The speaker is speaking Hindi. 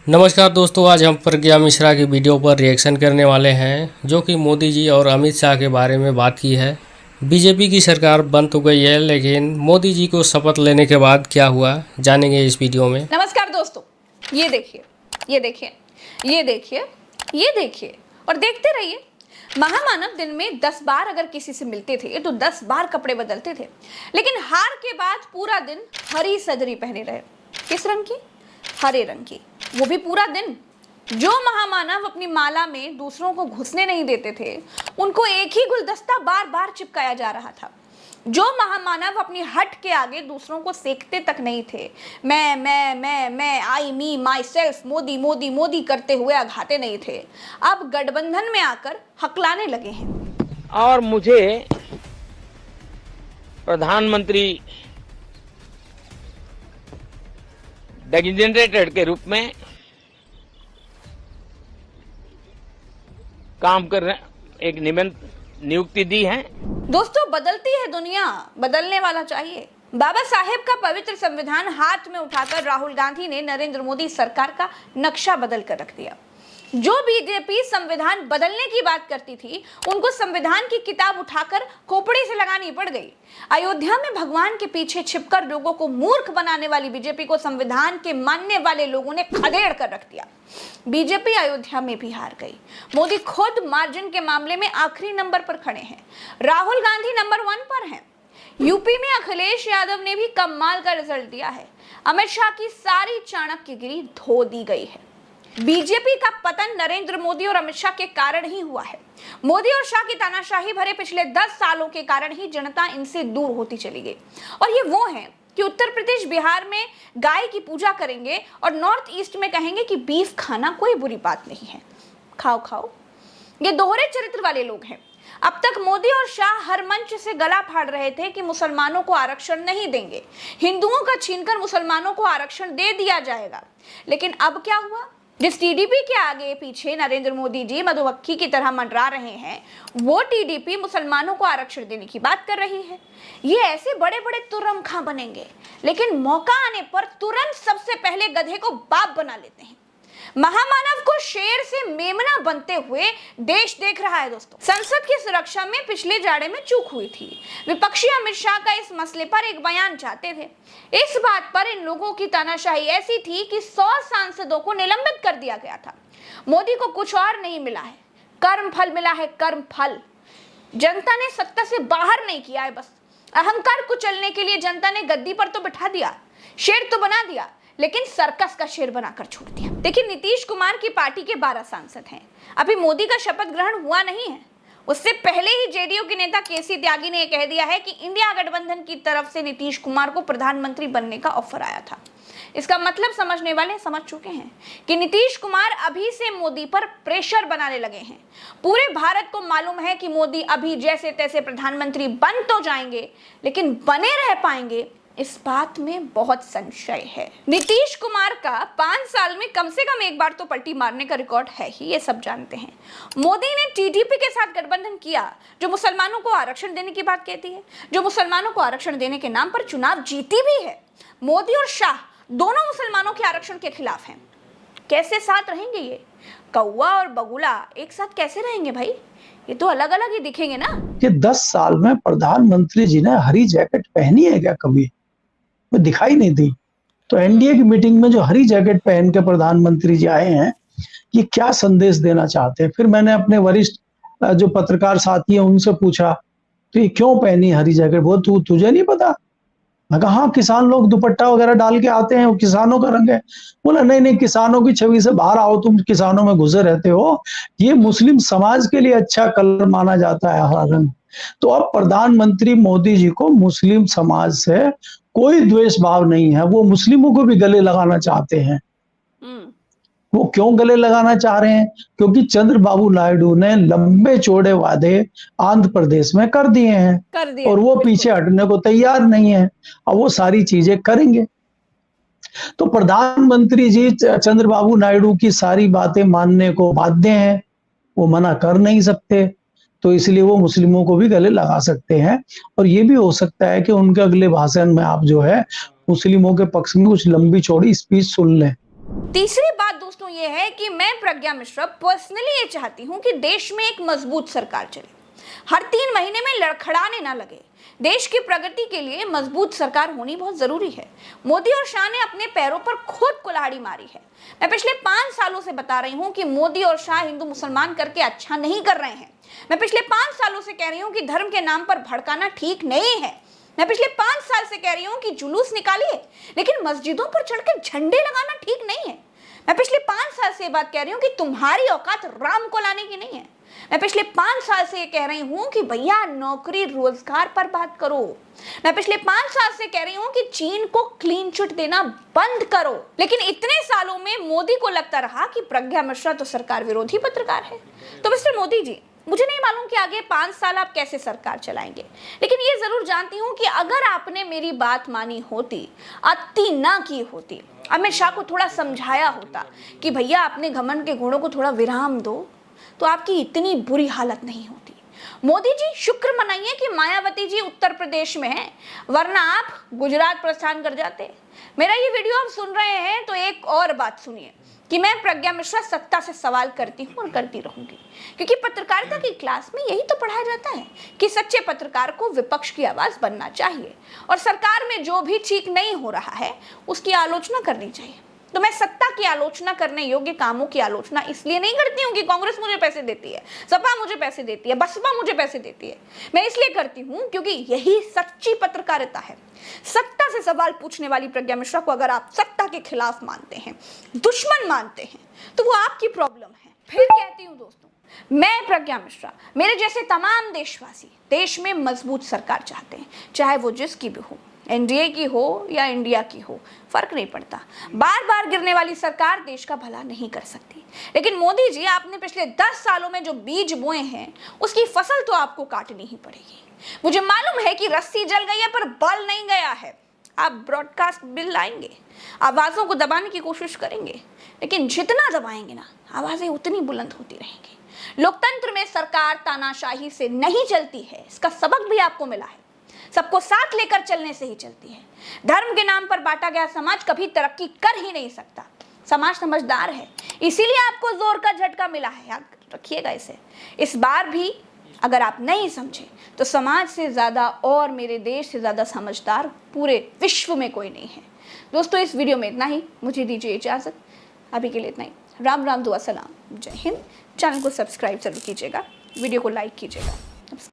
नमस्कार दोस्तों, आज हम प्रज्ञा मिश्रा की वीडियो पर रिएक्शन करने वाले हैं जो कि मोदी जी और अमित शाह के बारे में बात की है। बीजेपी की सरकार बन तो गई है, लेकिन मोदी जी को शपथ लेने के बाद क्या हुआ जानेंगे इस वीडियो में। नमस्कार दोस्तों, ये देखिए, ये देखिए, ये देखिए, ये देखिए और देखते रहिए। महामानव दिन में 10 बार अगर किसी से मिलते थे तो 10 बार कपड़े बदलते थे, लेकिन हार के बाद पूरा दिन हरी सदरी पहने रहे। किस रंग की? हरे रंग की, वो भी पूरा दिन। जो महामानव अपनी माला में दूसरों को घुसने नहीं देते थे, उनको एक ही गुलदस्ता बार बार चिपकाया जा रहा था। जो महामानव अपनी हट के आगे दूसरों को सेकते तक नहीं थे, मैं आई मी माई सेल्फ मोदी मोदी मोदी करते हुए आघाते नहीं थे, अब गठबंधन में आकर हकलाने लगे हैं। और मुझे प्रधानमंत्री डेजिग्नेटेड के रूप में काम कर रहे एक नियुक्ति दी है। दोस्तों, बदलती है दुनिया, बदलने वाला चाहिए। बाबा साहेब का पवित्र संविधान हाथ में उठाकर राहुल गांधी ने नरेंद्र मोदी सरकार का नक्शा बदल कर रख दिया। जो बीजेपी संविधान बदलने की बात करती थी, उनको संविधान की किताब उठाकर खोपड़ी से लगानी पड़ गई। अयोध्या में भगवान के पीछे छिपकर लोगों को मूर्ख बनाने वाली बीजेपी को संविधान के मानने वाले लोगों ने खदेड़ कर रख दिया। बीजेपी अयोध्या में भी हार गई। मोदी खुद मार्जिन के मामले में आखिरी नंबर पर खड़े हैं। राहुल गांधी नंबर 1 पर हैं। यूपी में अखिलेश यादव ने भी कमाल का रिजल्ट दिया है। अमित शाह की सारी चाणक्यगिरी धो दी गई है। बीजेपी का पतन नरेंद्र मोदी और अमित शाह के कारण ही हुआ है। मोदी और शाह की तानाशाही भरे पिछले 10 सालों के कारण ही जनता इनसे दूर होती चली गई। और ये वो हैं कि उत्तर प्रदेश बिहार में गाय की पूजा करेंगे और नॉर्थ ईस्ट में कहेंगे कि बीफ खाना कोई बुरी बात नहीं है, खाओ खाओ। ये दोहरे चरित्र वाले लोग हैं। अब तक मोदी और शाह हर मंच से गला फाड़ रहे थे कि मुसलमानों को आरक्षण नहीं देंगे, हिंदुओं का छीनकर मुसलमानों को आरक्षण दे दिया जाएगा। लेकिन अब क्या हुआ? जिस टीडीपी के आगे पीछे नरेंद्र मोदी जी मधुमक्खी की तरह मंडरा रहे हैं, वो टीडीपी मुसलमानों को आरक्षण देने की बात कर रही है। ये ऐसे बड़े बड़े तुर्रम खां बनेंगे, लेकिन मौका आने पर तुरंत सबसे पहले गधे को बाप बना लेते हैं। महामानव को शेर से मेमना बनते हुए देश देख रहा है। दोस्तों, संसद की सुरक्षा में पिछले जाड़े में चूक हुई थी। विपक्षी अमित शाह का इस मसले पर एक बयान चाहते थे। इस बात पर इन लोगों की तानाशाही ऐसी थी कि 100 सांसदों को निलंबित कर दिया गया था। मोदी को कुछ और नहीं मिला है, कर्म फल मिला है, कर्म फल। जनता ने सत्ता से बाहर नहीं किया है, बस अहंकार कुचलने के लिए जनता ने गद्दी पर तो बिठा दिया, शेर तो बना दिया, लेकिन सर्कस का शेर बनाकर छोड़ दिया। देखिए, नीतीश कुमार की पार्टी के 12 सांसद हैं। अभी मोदी का शपथ ग्रहण हुआ नहीं है। उससे पहले ही जेडीयू के नेता केसी त्यागी ने कह दिया है कि इंडिया गठबंधन की तरफ से नीतीश कुमार को प्रधानमंत्री बनने का ऑफर आया था। इसका मतलब समझने वाले समझ चुके हैं कि नीतीश कुमार अभी से मोदी पर प्रेशर बनाने लगे हैं। पूरे भारत को मालूम है कि मोदी अभी जैसे तैसे प्रधानमंत्री बन तो जाएंगे, लेकिन बने रह पाएंगे, इस बात में बहुत संशय है। नीतीश कुमार का 5 साल में कम से कम एक बार तो पलटी मारने का रिकॉर्ड है ही, ये सब जानते हैं। मोदी ने टीडीपी के साथ गठबंधन किया, जो मुसलमानों को आरक्षण देने की बात कहती है, जो मुसलमानों को आरक्षण देने के नाम पर चुनाव जीती भी है। मोदी और शाह दोनों मुसलमानों के आरक्षण के खिलाफ हैं। कैसे साथ रहेंगे ये? कौवा और बगुला एक साथ कैसे रहेंगे भाई? ये तो अलग अलग ही दिखेंगे ना। कि 10 साल में प्रधानमंत्री जी ने हरी जैकेट पहनी है क्या? कभी वो दिखाई नहीं दी। तो एनडीए की मीटिंग में जो हरी जैकेट पहन के प्रधानमंत्री जी आए हैं, ये क्या संदेश देना चाहते हैं? फिर मैंने अपने वरिष्ठ जो पत्रकार साथी हैं उनसे पूछा, तो ये क्यों पहनी हरी जैकेट? वो तुझे नहीं पता? मैं कहा हाँ, किसान लोग दुपट्टा वगैरह डाल के आते हैं, वो किसानों का रंग है। बोला नहीं, किसानों की छवि से बाहर आओ, तुम किसानों में घुसे रहते हो, ये मुस्लिम समाज के लिए अच्छा कलर माना जाता है हरा रंग। तो अब प्रधानमंत्री मोदी जी को मुस्लिम समाज से कोई द्वेष भाव नहीं है, वो मुस्लिमों को भी गले लगाना चाहते हैं। वो क्यों गले लगाना चाह रहे हैं? क्योंकि चंद्रबाबू नायडू ने लंबे चौड़े वादे आंध्र प्रदेश में कर दिए हैं और वो पीछे हटने को तैयार नहीं है। अब वो सारी चीजें करेंगे। तो प्रधानमंत्री जी चंद्रबाबू नायडू की सारी बातें मानने को बाध्य हैं, वो मना कर नहीं सकते। तो इसलिए वो मुस्लिमों को भी गले लगा सकते हैं। और ये भी हो सकता है कि उनके अगले भाषण में आप जो है मुस्लिमों के पक्ष में कुछ लंबी चौड़ी स्पीच सुन लें। तीसरी बात दोस्तों तो ये है कि मैं प्रज्ञा मिश्रा पर्सनली ये चाहती हूं कि देश में एक मजबूत सरकार चले, हर 3 महीने में लड़खड़ाने ना लगे। देश की प्रगति के लिए मजबूत सरकार होनी बहुत जरूरी है। मोदी और शाह ने अपने पैरों पर खुद कुल्हाड़ी मारी है। मैं पिछले 5 सालों से बता रही हूं कि मोदी और शाह हिंदू मुसलमान करके अच्छा नहीं कर रहे हैं। मैं पिछले 5 सालों से कह रही हूं कि धर्म के नाम पर भड़काना ठीक नहीं है। मैं पिछले 5 साल से कह रही हूं कि जुलूस निकालिए, लेकिन मस्जिदों पर चढ़कर झंडे लगाना ठीक नहीं है। मैं पिछले 5 साल से ये बात कह रही हूं कि तुम्हारी औकात राम को लाने की नहीं है। मैं पिछले 5 साल से ये कह रही हूं कि भैया नौकरी रोजगार पर बात करो। मैं पिछले 5 साल से कह रही हूं कि चीन को क्लीन चिट देना बंद करो। लेकिन इतने सालों में मोदी को लगता रहा कि प्रज्ञा मिश्रा तो सरकार विरोधी पत्रकार है। तो मिस्टर मोदी जी, मुझे नहीं मालूम कि आगे 5 साल आप कैसे सरकार चलाएंगे, लेकिन ये जरूर जानती हूं कि अगर आपने मेरी बात मानी होती, अति ना की होती, अमित शाह को थोड़ा समझाया होता कि भैया अपने घमंड के घोड़ों को थोड़ा विराम दो, तो आपकी इतनी बुरी हालत नहीं होती। मोदी जी, शुक्र मनाइए कि मायावती जी उत्तर प्रदेश में हैं, वरना आप गुजरात प्रस्थान कर जाते। मेरा ये वीडियो आप सुन रहे हैं तो एक और बात सुनिए कि मैं प्रज्ञा मिश्रा सत्ता से सवाल करती हूं और करती रहूंगी, क्योंकि पत्रकारिता की क्लास में यही तो पढ़ाया जाता है कि सच्चे पत्रकार को विपक्ष की आवाज बनना चाहिए और सरकार में जो भी ठीक नहीं हो रहा है उसकी आलोचना करनी चाहिए। तो मैं सत्ता की आलोचना करने योग्य कामों की आलोचना इसलिए नहीं करती हूँ कि कांग्रेस मुझे पैसे देती है, सपा मुझे पैसे देती है, बसपा मुझे पैसे देती है। मैं इसलिए करती हूँ क्योंकि यही सच्ची पत्रकारिता है। सत्ता से सवाल पूछने वाली प्रज्ञा मिश्रा को अगर आप सत्ता के खिलाफ मानते हैं, दुश्मन मानते हैं, तो वो आपकी प्रॉब्लम है। फिर कहती हूँ दोस्तों, मैं प्रज्ञा मिश्रा, मेरे जैसे तमाम देशवासी देश में मजबूत सरकार चाहते हैं, चाहे वो जिसकी भी हो, एनडीए की हो या इंडिया की हो, फर्क नहीं पड़ता। बार बार गिरने वाली सरकार देश का भला नहीं कर सकती। लेकिन मोदी जी, आपने पिछले 10 सालों में जो बीज बोए हैं उसकी फसल तो आपको काटनी ही पड़ेगी। मुझे मालूम है कि रस्सी जल गई है पर बल नहीं गया है। आप ब्रॉडकास्ट बिल लाएंगे, आवाजों को दबाने की कोशिश करेंगे, लेकिन जितना दबाएंगे ना, आवाजें उतनी बुलंद होती रहेंगी। लोकतंत्र में सरकार तानाशाही से नहीं चलती है, इसका सबक भी आपको मिला है। सबको साथ लेकर चलने से ही चलती है। धर्म के नाम पर बांटा गया समाज कभी तरक्की कर ही नहीं सकता। समाज समझदार है, इसीलिए आपको जोर का झटका मिला है, याद रखिएगा इसे। इस बार भी अगर आप नहीं समझे तो समाज से ज्यादा और मेरे देश से ज्यादा समझदार पूरे विश्व में कोई नहीं है। दोस्तों, इस वीडियो में इतना ही, मुझे दीजिए इजाजत। अभी के लिए इतना ही। राम राम, दुआ सलाम, जय हिंद। चैनल को सब्सक्राइब जरूर कीजिएगा, वीडियो को लाइक कीजिएगा।